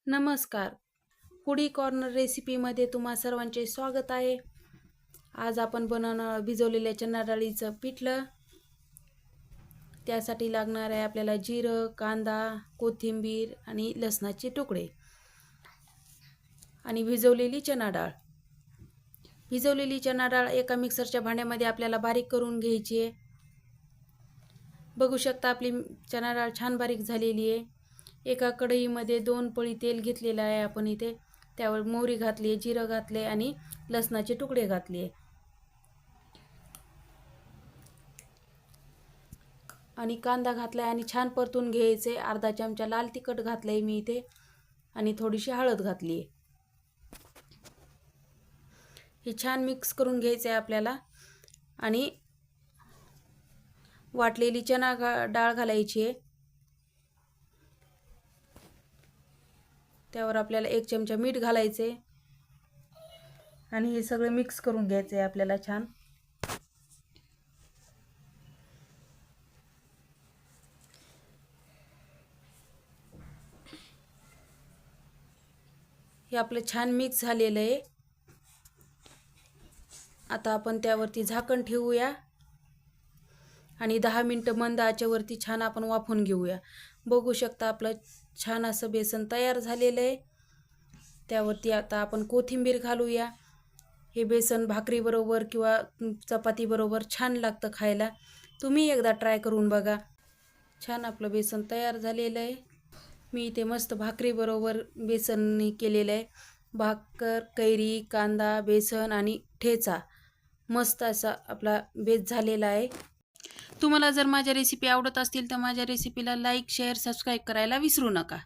नमस्कार. Foodie corner रेसिपीमध्ये तुम्हा सर्वांचे स्वागत आहे. आज आपण बनवणार भिजवलेल्या चणा डाळीचं पिठलं. त्यासाठी लागणार आहे आपल्याला जिरं, कांदा, कोथिंबीर आणि लसणाचे तुकडे आणि भिजवलेली चणा डाळ. भिजवलेली चणा डाळ एका मिक्सरच्या भांड्यामध्ये आपल्याला बारीक करून घ्यायची आहे. बघू शकता आपली चणा डाळ छान बारीक झालेली आहे. एका कढईमध्ये 2 पळी तेल घेतलेलं आहे आपण इथे. त्यावर मोहरी घातली, जिरं घातले आणि लसणाचे तुकडे घातले आणि कांदा घातलाय आणि छान परतून घ्यायचे. अर्धा चमचा लाल तिखट घातलंय मी इथे आणि थोडीशी हळद घातली. हे छान मिक्स करून घ्यायचे आपल्याला आणि वाटलेली चणा डाळ घालायची आहे. त्यावर आपल्याला 1 चमचा मीठ घालायचे आणि हे सगळं मिक्स करून घ्यायचे आपल्याला छान. हे आपलं छान मिक्स झालेलं आहे. आता आपण त्यावरती झाकण ठेवूया आणि 10 मिनिटं मंद आचेवरती छान आपण वाफवून घेऊया. बघू शकता आपलं छान असं बेसन तयार झालेलं आहे. त्यावरती आता आपण कोथिंबीर घालूया. हे बेसन भाकरीबरोबर किंवा चपातीबरोबर छान लागतं खायला. तुम्ही एकदा ट्राय करून बघा. छान आपलं बेसन तयार झालेलं आहे. मी इथे मस्त भाकरीबरोबर बेसन केलेलं आहे. भाकर, कैरी, कांदा, बेसन आणि ठेचा मस्त असा आपला बेस झालेला आहे. तुम्हाला जर माझ्या रेसिपी आवडत असतील तर माझ्या रेसिपीला लाईक, शेअर, सबस्क्राईब करायला विसरू नका.